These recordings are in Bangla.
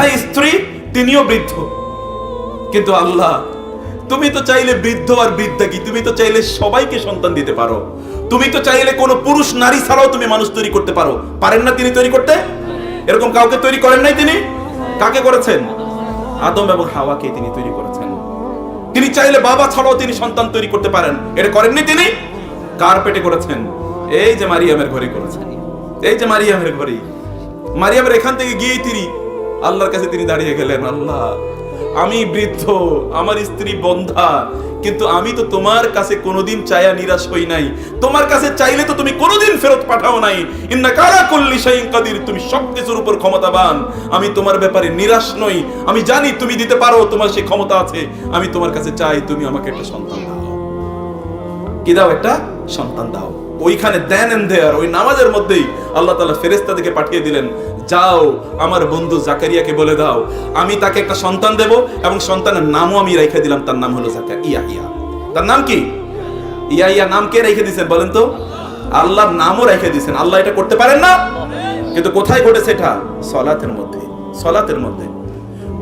বৃদ্ধা স্ত্রী, তিনিও বৃদ্ধ। কিন্তু আল্লাহ, তুমি তো চাইলে বৃদ্ধ আর বৃদ্ধা কি, তুমি তো চাইলে সবাইকে সন্তান দিতে পারো। তুমি তো চাইলে কোনো পুরুষ নারী ছাড়াও তুমি মানুষ তৈরি করতে পারো। পারেন না তিনি তৈরি করতে? এরকম কাউকে তৈরি করেন নাই তিনি? কাকে করেছেন? আদম এবং হাওয়াকে তিনি তৈরি করেছেন। তিনি চাইলে বাবা ছাড়াও তিনি সন্তান তৈরি করতে পারেন। এটা করেননি তিনি? কার পেটে করেছেন? এই যে মারিয়ামের ঘরে করেছেন। এই যে মারিয়ামের ঘরে, মারিয়ামের এখান থেকে গিয়ে তিনি আল্লাহর কাছে তিনি দাঁড়িয়ে গেলেন, আল্লাহ আমি বৃদ্ধ, আমার স্ত্রী বন্ধা, কিন্তু আমি তো তোমার কাছে কোনোদিন চায়া নিরাশ হই নাই। তোমার কাছে চাইলে তো তুমি কোনোদিন ফেরত পাঠাও নাই। ইন্নাকা আলা কুল্লি শাইইন কাদির, তুমি সবকিছুর উপর ক্ষমতাবান। আমি তোমার ব্যাপারে নিরাশ নই। আমি জানি তুমি দিতে পারো, তোমার সেই ক্ষমতা আছে। আমি তোমার কাছে চাই তুমি আমাকে একটা সন্তান দাও। কি দাও? একটা সন্তান দাও। ওইখানে দেন এন্ড দেয়ার, ওই নামাজের মধ্যেই আল্লাহ তাআলা ফেরেশতাদেরকে পাঠিয়ে দিলেন, যাও আমার বন্ধু জাকারিয়াকে বলে দাও আমি তাকে একটা সন্তান দেব, এবং সন্তানের নামও আমি রেখে দিলাম, তার নাম হলো ইয়াহিয়া। তার নাম কি? ইয়াহিয়া। নাম কে রেখে দিয়েছেন বলেন তো? আল্লাহর নামও রেখে দিয়েছেন। আল্লাহ এটা করতে পারেন না? কিন্তু কোথায় ঘটেছে এটা? সলাতের মধ্যে। সলাতের মধ্যে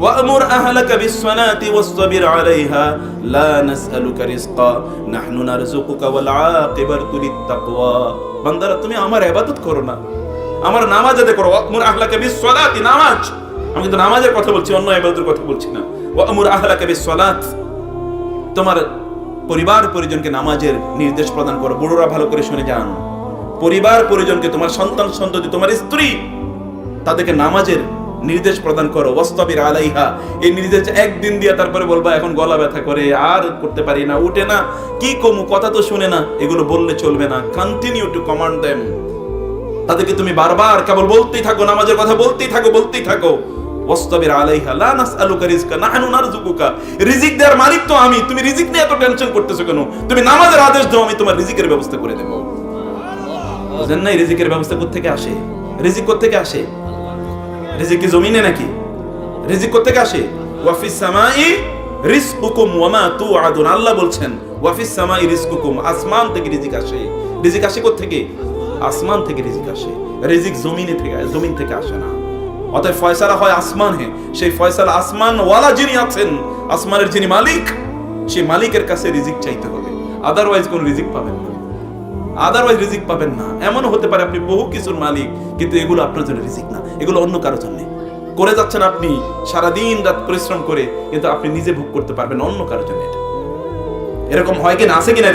وأمر أهلك بالصلاة واصطبر عليها لا نسألك رزقا نحن نرزقك والعاقبة للتقوى। বান্দারা তুমি আমার ইবাদত করো না, আমার নামাজ আদায় করো। ওয়া'মুর আহলাকা বিস-সালাতি, নামাজ। আমি কিন্তু নামাজের কথা বলছি, অন্য ইবাদতের কথা বলছি না। ওয়া'মুর আহলাকা বিস-সালাত, তোমার পরিবার পরিজনকে নামাজের নির্দেশ প্রদান করো। বড়রা ভালো করে শুনে যান, পরিবার পরিজনকে, তোমার সন্তান সন্ততি, তোমার স্ত্রী, তাদেরকে নামাজের নির্দেশ প্রদান করো। ওয়াস্তাবির আলাইহা, এই নির্দেশ একদিন দিয়া তারপরে বলবা এখন গলা ব্যথা করে, আর করতে পারি না, উঠে না, কি কমু, কথা তো শুনে না, এগুলো বললে চলবে না। Continue to command them. তাদেরকে তুমি বারবার কেবল বলতেই থাকো, নামাজের কথা বলতেই থাকো, বলতেই থাকো। ওয়াস্তাবির আলাইহা লা নাসআলুকা রিজকা নাহনু নারযুকুকা, রিজিক দেওয়ার মালিক তো আমি, তুমি রিজিক নিয়ে এত টেনশন করতেছো কেন? তুমি নামাজের আদেশ দাও, আমি তোমার রিজিকের ব্যবস্থা করে দেব। বুঝেন না? রিজিকের ব্যবস্থা কোত্থেকে আসে? রিজিক কোত্থেকে আসে? রিজিক কি জমিনে নাকি? রিজিক কোত্থেকে আসে? ওয়াফিস সামাই রিজকুকুম ওয়া মা তুআদুন। আল্লাহ বলছেন ওয়াফিস সামাই রিজকুকুম, আসমান থেকে রিজিক আসে। রিজিক আসে কোত্থেকে? আসমান থেকে রিজিক আসে। রিজিক জমিনে থেকে, জমিন থেকে আসে না। অতএব ফয়সালা হয় আসমানে। সেই ফয়সালা আসমান ওয়ালা যিনি আছেন, আসমানের যিনি মালিক, সেই মালিকের কাছে রিজিক চাইতে হবে। আদারওয়াইজ কোন রিজিক পাবেন না। আদারওয়াইজ রিজিক পাবেন না। এমনও হতে পারে আপনি বহু কিছুর মালিক, কিন্তু এগুলো আপনার জন্য রিজিক না, এগুলো অন্য কারোর জন্য করে যাচ্ছেন আপনি সারাদিন রাত পরিশ্রম করে, কিন্তু আপনি নিজে ভোগ করতে পারবেন অন্য কারোর জন্য। এরকম হয় কিনা? আছে কিনা?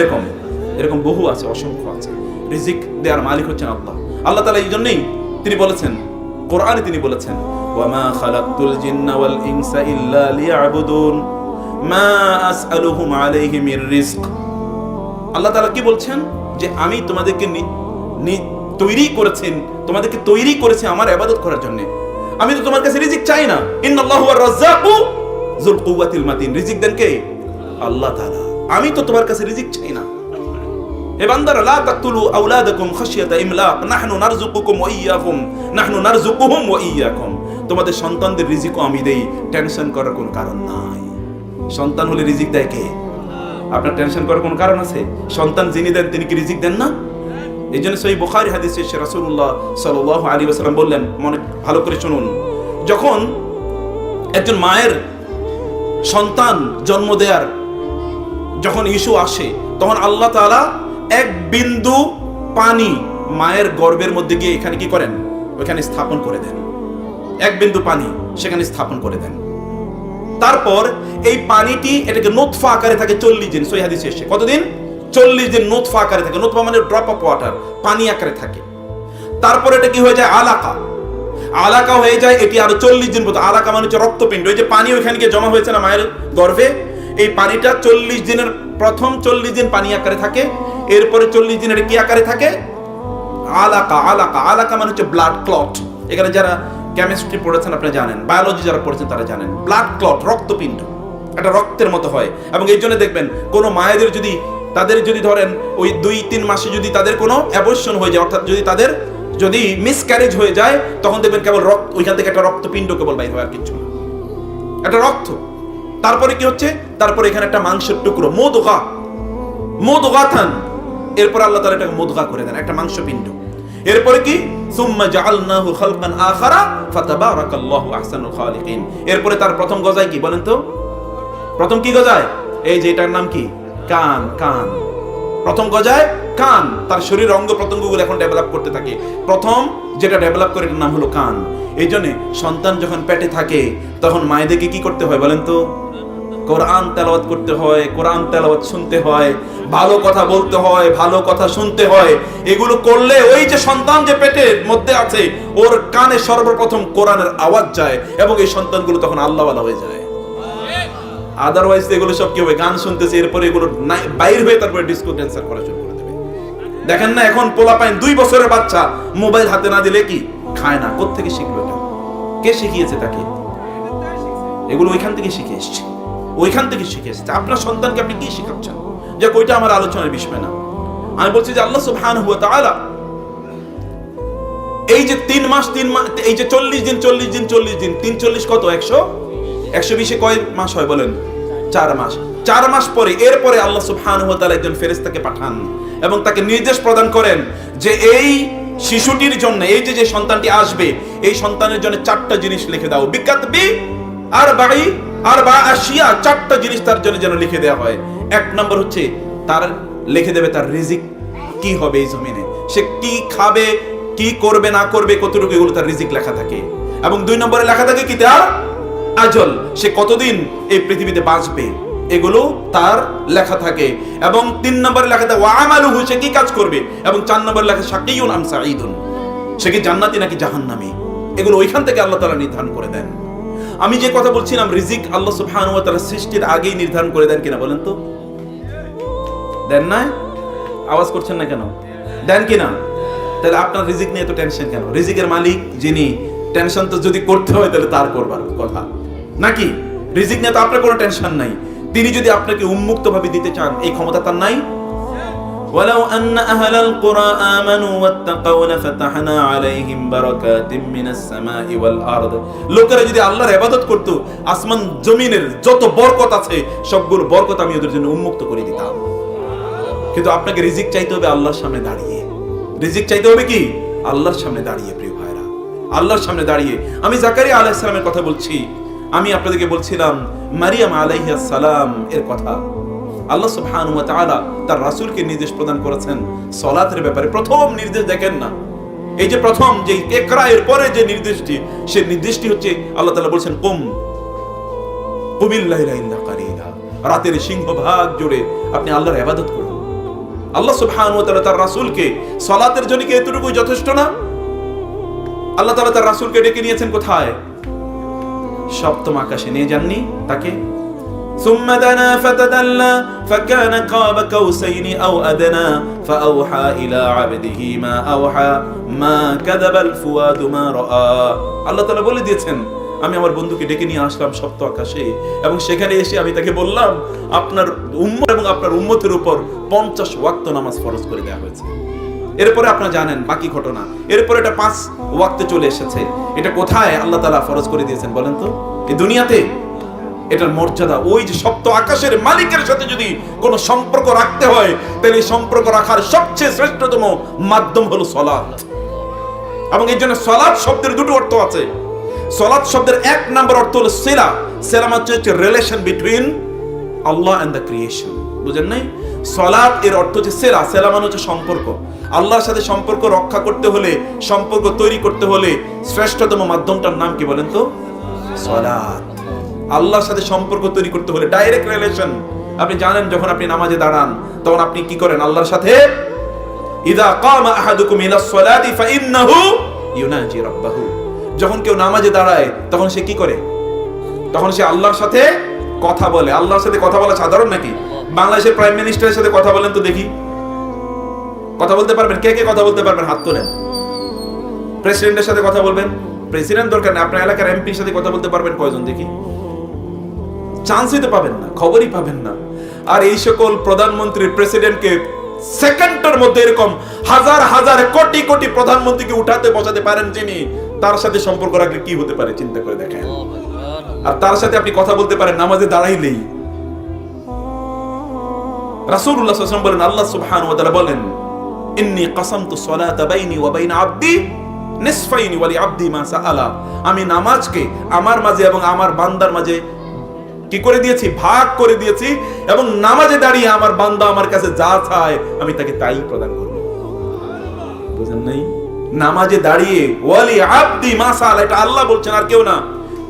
এরকম বহু আছে, অসংখ্য আছে। রিজিক দেওয়ার মালিক হচ্ছেন আল্লাহ। আল্লাহ তাআলা এই জন্যই তিনি বলেছেন, কোরআনে তিনি বলেছেন, ওয়া মা খালাকতুল জিন্না ওয়াল ইনসা ইল্লা লিয়াবুদুন মা আসআলুহুম আলাইহি মির রিজক। আল্লাহ তাআলা কি বলছেন? যে আমি তোমাদেরকে তোমাদেরকে তৈরি করেছি আমার ইবাদত করার জন্য। আমি তো তোমার কাছে রিজিক চাই না। ইন্নাল্লাহু ওয়ার রাজ্জাকু যুল কুওয়াতিল মাতিন। রিজিক দেন কে? আল্লাহ তাআলা। আমি তো তোমার কাছে রিজিক চাই না। হে বান্দারা, লা তাকতুলু আওলাদাকুম খাশিয়াতা ইমলাক নাহনু নারযুকুকুম ওয়া ইয়্যাকুম নাহনু নারযুকুহুম ওয়া ইয়্যাকুম। তোমাদের সন্তানদের রিজিকও আমি দেই, টেনশন করার কোনো কারণ নাই। সন্তান হলে রিজিক দেয় কে? আপনার টেনশন করার কোনো কারণ আছে? সন্তান যিনি দেন তিনি কি রিজিক দেন না? এই জন্য সহিহ বুখারী হাদিসে রাসূলুল্লাহ সাল্লাল্লাহু আলাইহি ওয়াসাল্লাম বললেন, মনে ভালো করে শুনুন, যখন একজন মায়ের সন্তান জন্ম দেওয়ার যখন ইস্যু আসে, তখন আল্লাহ তাআলা এক বিন্দু পানি মায়ের গর্ভের মধ্যে গিয়ে এখানে কি করেন? ওখানে স্থাপন করে দেন। এক বিন্দু পানি সেখানে স্থাপন করে দেন। তারপর এই পানিটি এটাকে নুতফা আকারে থাকে 40 দিন। সহিহ হাদিসে এসেছে কতদিন? 40 দিন নুতফা আকারে থাকে। নুতফা মানে ড্রপ অফ ওয়াটার, পানি আকারে থাকে। তারপর এটা কি হয়ে যায়? আলাকা। আলাকা হয়ে যায়। এটি আরো 40 দিন পর্যন্ত, আলাকা মানে হচ্ছে রক্তপিণ্ড। ওই যে পানি ওইখানে গিয়ে জমা হয়েছে না মায়ের গর্ভে, এই পানিটা 40 দিনের প্রথম 40 দিন পানি আকারে থাকে, এরপরে 40 দিনের কি আকারে থাকে? আলাকা। আলাকা আলাকা মানে হচ্ছে ব্লাড ক্লট। এখানে যারা কেমিস্ট্রি পড়েছেন আপনারা জানেন, বায়োলজি যারা পড়েছেন তারা জানেন, ব্লাড ক্লট রক্তপিণ্ড, এটা রক্তের মতো হয়। এবং এই জন্য দেখবেন কোন মায়েদের যদি তাদের যদি ধরেন ওই 2-3 মাসে যদি তাদের কোনো অ্যাবর্শন হয়ে যায়, অর্থাৎ যদি মিসক্যারেজ হয়ে যায়, তখন দেখবেন কেবল রক্ত, ওইখান থেকে একটা রক্তপিণ্ড কেবল বাইর হয়, আর কিছু না, একটা রক্ত। তারপরে কি হচ্ছে? তারপরে এখানে একটা মাংসের টুকরো, মুদগা, মুদগাতান। এরপর আল্লাহ তাআলা এটাকে মুদগা করে দেন, একটা মাংসপিণ্ড। এরপরে কি সুম্মা জাআলনাহু খালকান আখারা ফাতাবারাকাল্লাহু আহসানুল খালিকিন। এরপরে তার প্রথম গজায় কি বলেন তো? প্রথম কি গজায়? এই যে এটার নাম কি? কান। কান প্রথম গজায় কান। তার শরীর অঙ্গ প্রত্যঙ্গগুলো এখন ডেভেলপ করতে থাকে। প্রথম যেটা ডেভেলপ করে এটার নাম হলো কান। এই জন্য সন্তান যখন পেটে থাকে তখন মায়েদেরকে কি করতে হয় বলেন তো? কোরআন তেলাওয়াত করতে হয়, কোরআন তেলাওয়াত শুনতে হয়, ভালো কথা বলতে হয়, ভালো কথা শুনতে হয়। এগুলো করলে ওই যে সন্তান যে পেটের মধ্যে আছে ওর কানে সর্বপ্রথম কোরআনের আওয়াজ যায় এবং এই সন্তানগুলো তখন আল্লাহওয়ালা হয়ে যায়। আদারওয়াইজ এগুলো সব কি হবে? গান শুনতেছে, এরপরে এগুলো বাইর হয়ে তারপরে ডিস্কো ড্যান্সার করা শুরু করে দেবে। দেখেন না এখন পোলাপাইন 2 বছরের বাচ্চা মোবাইল হাতে না দিলে কি খায় না। কোত্থেকে শিখলো এটা? কে শিখিয়েছে তাকে? এগুলো ওইখান থেকে শিখে এসছে, ওইখান থেকে শিখে এসছে। আপনার সন্তানকে আপনি কি শেখাচ্ছেন? যে ওইটা আমার আলোচনার বিষয় না। আমি বলছি যে আল্লাহ সুবহানাহু ওয়া তাআলা এই যে 3 মাস এই যে 40 দিন 3 40 কত? 120 কয় মাস হয় বলেন? 4 মাস। 4 মাস পরে এরপরে আল্লাহ সুবহানাহু ওয়া তাআলা একজন ফেরেশতাকে পাঠান এবং তাকে নির্দেশ প্রদান করেন যে এই শিশুটির জন্য, এই যে সন্তানটি আসবে, এই সন্তানের জন্য 4টা জিনিস লিখে দাও। বিকাতবি আরবা আশিয়া, 4টা জিনিস তার জন্য যেন লিখে দেওয়া হয়। 1 নম্বর হচ্ছে তার লিখে দেবে তার রিজিক কি হবে এই জমিনে, সে কি খাবে, কি করবে না করবে, কতটুকু, এগুলো তার রিজিক লেখা থাকে। এবং 2 নম্বরে লেখা থাকে কি? তার আজল, সে কতদিন এই পৃথিবীতে বাঁচবে, এগুলো তার লেখা থাকে। এবং 3 নম্বরে লেখা থাকে ওয়া আমালুহু, সে কি কাজ করবে। এবং 4 নম্বরে লেখা শাকিয়ুন আম সাঈদুন, সে কি জান্নাতি নাকি জাহান্নামী। এগুলো ওইখান থেকে আল্লাহ তাআলা নির্ধারণ করে দেন। আমি যে কথা বলছিলাম রিজিক আল্লাহ সুবহানাহু ওয়া তাআলা সৃষ্টির আগেই নির্ধারণ করে দেন কিনা বলেন তো? দেন না? আওয়াজ করছেন না কেন? দেন কিনা? তাহলে আপনার রিজিক নিয়ে তো টেনশন কেন? রিজিকের মালিক যিনি, টেনশন তো যদি করতে হয় তাহলে তার করবার কথা নাকি? রিজিক নিয়ে তো আপনার কোনো টেনশন নাই। তিনি যদি আপনাকে উন্মুক্ত ভাবে দিতে চান, এই ক্ষমতা তার নাই? ওয়ালাউ আন্না আহলাল কুরা আমানু ওয়াত্তাকাউ লাফাতাহনা আলাইহিম বারাকাতিম মিনাস সামাই ওয়াল আরদ। লোকেরা যদি আল্লাহর ইবাদত করত, আসমান জমিনের যত বরকত আছে সবগুলো বরকত আমি ওদের জন্য উন্মুক্ত করে দিতাম। কিন্তু আপনাকে রিজিক চাইতে হবে আল্লাহর সামনে দাঁড়িয়ে। রিজিক চাইতে হবে কি? আল্লাহর সামনে দাঁড়িয়ে। প্রিয় ভাইরা, আল্লাহর সামনে দাঁড়িয়ে। আমি জাকারিয়া আলাইহিস সালামের কথা বলছি। আমি আপনাদেরকে বলছিলাম মারিয়াম আলাইহিস সালাম এর কথা। আল্লাহ সুবহানাহু ওয়া তাআলা তার রাসূলকে নির্দেশ প্রদান করেছেন সালাতের ব্যাপারে। প্রথম নির্দেশ দেখেন না, এই যে প্রথম যে ইকরা এর পরে যে নির্দেশটি, সেই নির্দেশটি হচ্ছে আল্লাহ তাআলা বলেছেন কুমিল লাইলা ইল্লা কালিলা, রাতের সিংহভাগ জুড়ে আপনি আল্লাহর ইবাদত করুন। আল্লাহ সুবহানাহু ওয়া তাআলা তার রাসূলকে সালাতের জন্য কি এতটুকু যথেষ্ট না? আল্লাহ তাআলা তার রাসূলকে ডেকে নিয়েছেন কোথায়? সপ্তম আকাশে নিয়ে যাননি তাকে? সুম্মা দানা ফাতাদাল্লা ফাকানা কাবা কাউসাইনি আও আদনা ফাআওহা ইলা আবদিহি মা আওহা মা কাযাবাল ফুয়াদু মা রাআ। আল্লাহ তাআলা বলে দিয়েছেন আমি আমার বন্ধুকে ডেকে নিয়ে আসলাম সপ্ত আকাশে এবং সেখানে এসে আমি তাকে বললাম আপনার উম্মত এবং আপনার উম্মতের উপর 50 ওয়াক্ত নামাজ ফরজ করে দেওয়া হয়েছে। এরপরে আপনারা জানেন বাকি ঘটনা। এরপরে এটা 5 ওয়াক্তে চলে এসেছে। এটা কোথায় আল্লাহ তাআলা ফরজ করে দিয়েছেন বলেন তো? এই দুনিয়াতে। এটার মর্যাদা ওই যে সপ্ত আকাশের মালিকের সাথে যদি কোনো সম্পর্ক রাখতে হয় তাহলে এই সম্পর্ক রাখার সবচেয়ে শ্রেষ্ঠতম মাধ্যম হলো সালাত। এবং এই জন্য সালাত শব্দের 2টো অর্থ আছে। সালাত শব্দের 1 নম্বর অর্থ হলো সিলা। সিলা মানে হচ্ছে relation between Allah and the creation. বুঝেন নাই? সালাত এর অর্থ হচ্ছে সিলা। সিলা মানে হচ্ছে সম্পর্ক। আল্লাহর সাথে সম্পর্ক রক্ষা করতে হলে, সম্পর্ক তৈরি করতে হলে শ্রেষ্ঠতম মাধ্যমটার নাম কি বলেন তো? সালাত। আল্লাহর সাথে সম্পর্ক তৈরি করতে হলে ডাইরেক্ট রিলেশন। আপনি জানেন যখন আপনি নামাজে দাঁড়ান তখন আপনি কি করেন? আল্লাহর সাথে ইযা কামা আহাদুকুম ইলাস সালাতি ফাইন্নাহু ইউনাজি রাব্বাহু। যখন কেউ নামাজে দাঁড়ায় তখন সে কি করে? তখন সে আল্লাহর সাথে কথা বলে। আল্লাহর সাথে কথা বলা সাধারণ নাকি? বাংলাদেশের প্রাইম মিনিস্টারের সাথে কথা বলেন তো দেখি। কথা বলতে পারবেন? কে কে কথা বলতে পারবেন হাত তোলেন। প্রেসিডেন্টের সাথে কথা বলবেন? প্রেসিডেন্ট দরকার নেই, আপনার এলাকার এমপির সাথে কথা বলতে পারবেন কয়জন দেখি? চান্সই তো পাবেন না, খবরই পাবেন না। আর এই সকল প্রধানমন্ত্রী প্রেসিডেন্টকে সেকেন্ডের মধ্যে এরকম হাজার হাজার কোটি কোটি প্রধানমন্ত্রীকে উঠাতে বসাতে পারেন যিনি, তার সাথে সম্পর্ক রাখলে কি হতে পারে চিন্তা করে দেখেন। আর তার সাথে আপনি কথা বলতে পারেন নামাজে দাঁড়াইলেই। রাসূলুল্লাহ সাল্লাল্লাহু আলাইহি ওয়াসাল্লাম বলেন, আল্লাহ সুবহানাহু ওয়া তাআলা বলেন ইন্নী কাসামতু সলাতা বাইনি ওয়া বাইনা আবদি নিসফাইনি ওয়া লিআবদি মা সাআলা, আমি নামাজকে আমার মাঝে এবং আমার বান্দার মাঝে কি করে দিয়েছি, ভাগ করে দিয়েছি, এবং নামাজে দাঁড়িয়ে আমার বান্দা আমার কাছে যা চায় আমি তাকে তাই প্রদান করব। বুঝেন নাই? নামাজে দাঁড়িয়ে ওয়ালি আবদি মা সাআলা, এটা আল্লাহ বলছেন, আর কেউ না।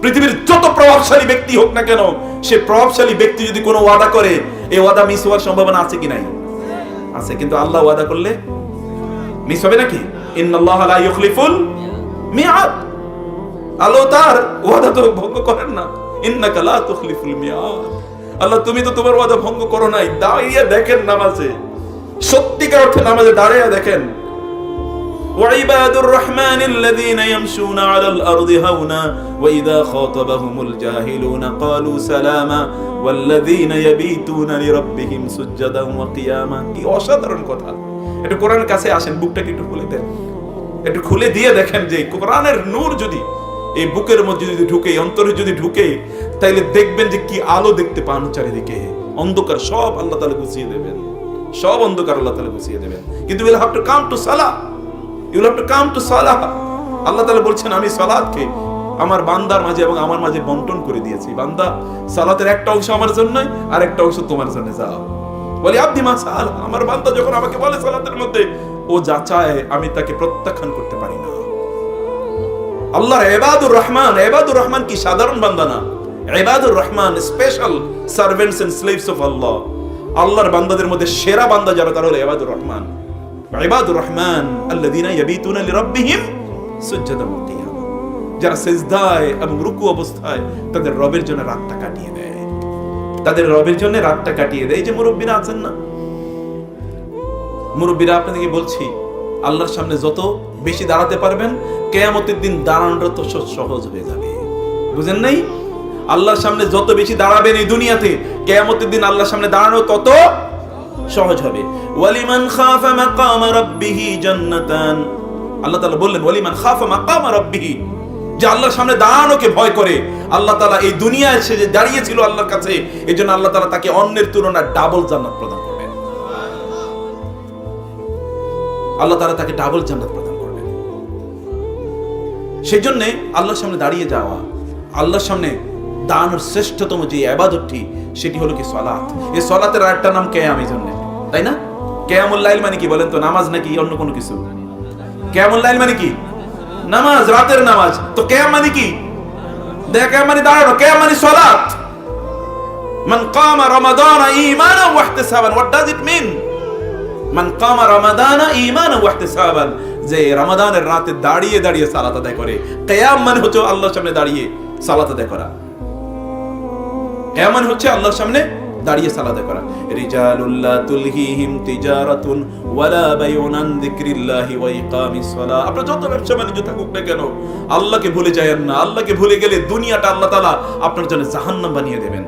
পৃথিবীর যত প্রভাবশালী ব্যক্তি হোক না কেন, সে প্রভাবশালী ব্যক্তি যদি কোনো ওয়াদা করে, এই ওয়াদা মিস হওয়ার সম্ভাবনা আছে কি নাই? আছে। কিন্তু আল্লাহ ওয়াদা করলে মিস হবে নাকি? ইন্নাল্লাহা লা ইউখলিফুল মিআদ, আল্লাহ তার ওয়াদা তো ভঙ্গ করেন না। ইন্নাকা লা তুখলিফুল মিআদ, আল্লাহ তুমি তো তোমার ওয়াদা ভঙ্গ করো নাই। দাঁড়িয়ে দেখেন নামাজে, সত্যিকার অর্থে নামাজে দাঁড়িয়ে দেখেন। ওয়াইবাদুর রহমানিল্লাযীনা ইয়ামশুনা আলাল আরদি হাওনা ওয়া ইযা খাতাবাহুমুল জাহিলুনা ক্বালু সালামা ওয়াল্লাযীনা ইয়াবিতুনা লিরাব্বিহিম সুজদান ওয়া কিয়ামা। কি অসাধারণ কথা! একটু কোরআনের কাছে আসেন, বুকটাকে একটু খুলে দেন, একটু খুলে দিয়ে দেখেন যে কোরআনের নূর যদি এই বুকের মধ্যে যদি ঢুকে, অন্তরে যদি ঢুকে, তাইলে দেখবেন যে কি আলো দেখতে পান চারিদিকে। অন্ধকার সব আল্লাহ তাআলা গুছিয়ে দেবেন, সব অন্ধকার আল্লাহ তাআলা গুছিয়ে দেবেন। কিন্তু will have to come to সালাহ, you will have to come to সালাহ। আল্লাহ তাআলা বলছেন আমি সালাতকে আমার বান্দার মাঝে এবং আমার মাঝে বন্টন করে দিয়েছি। বান্দা, সালাতের একটা অংশ আমার জন্য আর একটা অংশ তোমার জন্য। যাও বলি আব্দি মা সাআলা, আমার বান্দা যখন আমাকে বলে সালাতের মধ্যে, ও যা চায় আমি তাকে প্রত্যাখ্যান করতে পারি না। আল্লাহর ইবাদুর রহমান, ইবাদুর রহমান কি সাধারণ বান্দা না, ইবাদুর রহমান special servants and slaves of Allah. আল্লাহর বান্দাদের মধ্যে সেরা বান্দা যারা, তারা হলো ইবাদুর রহমান। ইবাদুর রহমান আল্লাযীনা ইয়াবিতুনা লিরাব্বিহিম সুজদান ওয়া কিয়ামা, যারা সিজদায় এবং রুকু অবস্থায় তাদের রবের জন্য রাতটা কাটিয়ে দেয়, তাদের রবের জন্য রাতটা কাটিয়ে দেয়। এই যে মুরব্বিরা আছেন না, মুরব্বিরা আপনাদেরকে বলছি, আল্লাহর সামনে যত বেশি দাঁড়াতে পারবেন, কিয়ামতের দিন দাঁড়ানোটা তো সহজ হয়ে যাবে। বুঝেন নাই? আল্লাহর সামনে যত বেশি দাঁড়াবেন এই দুনিয়াতে, কিয়ামতের দিন আল্লাহর সামনে দাঁড়ানো তত সহজ হবে। ওয়ালিমান খাফা মাকামা রাব্বিহি জান্নাতান, আল্লাহ তাআলা বললেন ওয়ালিমান খাফা মাকামা রাব্বিহি, যে আল্লাহর সামনে দাঁড়ানোকে ভয় করে। আল্লাহ তাআলা এই দুনিয়ায় সে যে দাঁড়িয়েছিল আল্লাহর কাছে, এজন্য আল্লাহ তাআলা তাকে অন্যের তুলনায় ডাবল জান্নাত প্রদান করবেন। আল্লাহ তাআলা তাকে ডাবল জান্নাত প্রদান করবেন। সেই জন্য আল্লাহর সামনে দাঁড়িয়ে যাওয়া, আল্লাহর সামনে দাঁড়ানোর শ্রেষ্ঠতম যে ইবাদতটি, সেটি হলো কি সালাত। এই সালাতের আরেকটা নাম কিয়াম, এই জন্য, তাই না? কিয়ামুল লাইল মানে কি বলেন তো? নামাজ নাকি অন্য কোনো কিছু? কিয়ামুল লাইল মানে কি? নামাজ, রাতের নামাজ। তো কিয়াম মানে কি? কিয়াম মানে দাঁড়ানো, কিয়াম মানে সালাত। মান কামা রমাদানা ঈমানান ওয়া ইহতিসাবান, হোয়াট ডাজ ইট মিন? মান কামা রমাদানা ঈমানান ওয়া ইহতিসাবান, যে রমাদানের রাতে দাঁড়িয়ে দাঁড়িয়ে সালাত আদায় করে। কিয়াম মানে হচ্ছে আল্লাহর সামনে দাঁড়িয়ে সালাত আদায় করা। কিয়াম মানে হচ্ছে আল্লাহর সামনে দাঁড়িয়ে সালাত আদায় করা। রিজালুল লা তুলহিহিম তিজারাতুন ওয়ালা বাইউন আন যিকরিল্লাহি ওয়া ইকামিস সালাহ। আপনার যত ব্যবসা বাণিজ্য থাকুক না কেন, আল্লাহকে ভুলে যায়েন না। আল্লাহকে ভুলে গেলে দুনিয়াটা আল্লাহ তাআলা আপনার জন্য জাহান্নাম বানিয়ে দেবেন।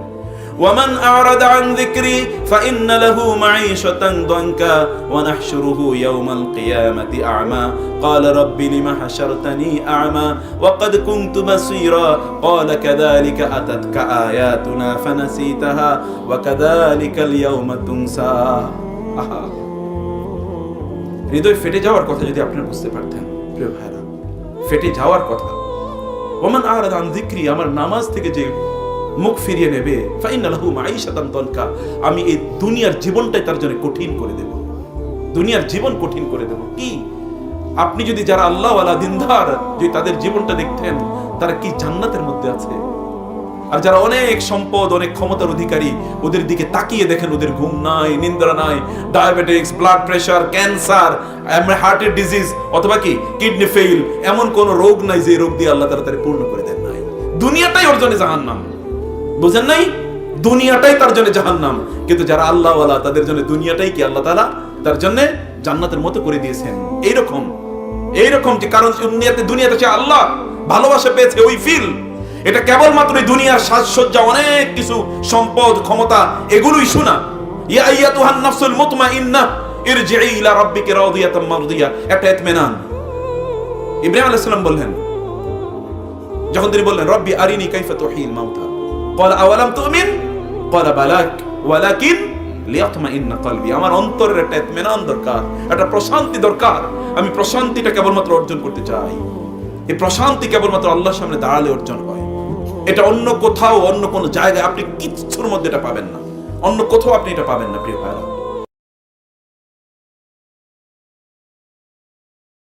ومن أعرض عن ذكري فإن له معيشة ضنكا ونحشره يوم القيامة أعمى قال رب لم حشرتني أعمى وقد كنت بصيرا قال كذلك أتتك آياتنا فنسيتها وكذلك اليوم تنسى। হৃদয় ফেটে যাওয়ার কথা যদি আপনারা বুঝতে পারতেন প্রিয় ভাইরা, ফেটে যাওয়ার কথা। ওমান আ'রাদ আন যিকরি, আমার নামাজ থেকে যে মুখ ফিরিয়ে নেবে, ফাইন্না লাহু মাঈশাতান দানকা, আমি এই দুনিয়ার জীবনটাই তার জন্য কঠিন করে দেব। দুনিয়ার জীবন কঠিন করে দেব। কি আপনি যদি যারা আল্লাহ ওয়ালা দিনদার, যদি তাদের জীবনটা দেখতেন, তারা কি জান্নাতের মধ্যে আছে। আর যারা অনেক সম্পদ, অনেক ক্ষমতার অধিকারী, ওদের দিকে তাকিয়ে দেখেন, ওদের ঘুম নাই, নিদ্রা নাই, ডায়াবেটিস, ব্লাড প্রেশার, ক্যান্সার, হার্টের ডিজিজ অথবা কি কিডনি ফেইল, এমন কোন রোগ নাই যে রোগ দিয়ে আল্লাহ তাআলা তারে পূর্ণ করে দেন নাই। দুনিয়াটাই ওর জন্য জাহান্নাম। বুঝেন নাই? দুনিয়াটাই তার জন্য জাহান্নাম। কিন্তু যারা আল্লাহ ওয়ালা, তাদের জন্য দুনিয়াটাই কি আল্লাহ তাআলা তার জন্য জান্নাতের মতো করে দিয়েছেন। এইরকম যে কারণ দুনিয়াতে সে আল্লাহ ভালোবাসা পেয়েছে, ওই ফিল, এটা কেবলমাত্র এই দুনিয়ার সাজসজ্জা, অনেক কিছু সম্পদ, ক্ষমতা, এগুলোই শোনা। ইয়া আইয়াতুহান নাফসুল মুতমাইন্নাহ ইরজিই ইলা রাব্বিকা রাদিয়াতাম মারদিয়া, একটা ইতমিনান। ইব্রাহিম আলাইহিস সালাম বললেন, যখন তিনি বললেন রব্বি আরিনি কাইফা তুহিল মাউতা, ক্বালা আওয়ালাম তুমিন, ক্বালা বালা ওয়ালাকিন লিয়াতমাইন্না কলবি, আমার অন্তরের একটা ইতমিনান দরকার, একটা প্রশান্তি দরকার। আমি প্রশান্তিটা কেবলমাত্র অর্জন করতে চাই। এই প্রশান্তি কেবলমাত্র আল্লাহর সামনে দাঁড়ালে অর্জন হয়। এটা অন্য কোথাও, অন্য কোনো জায়গায় আপনি কিচ্ছুর মধ্যে এটা পাবেন না, অন্য কোথাও আপনি এটা পাবেন না প্রিয় ভাইরা।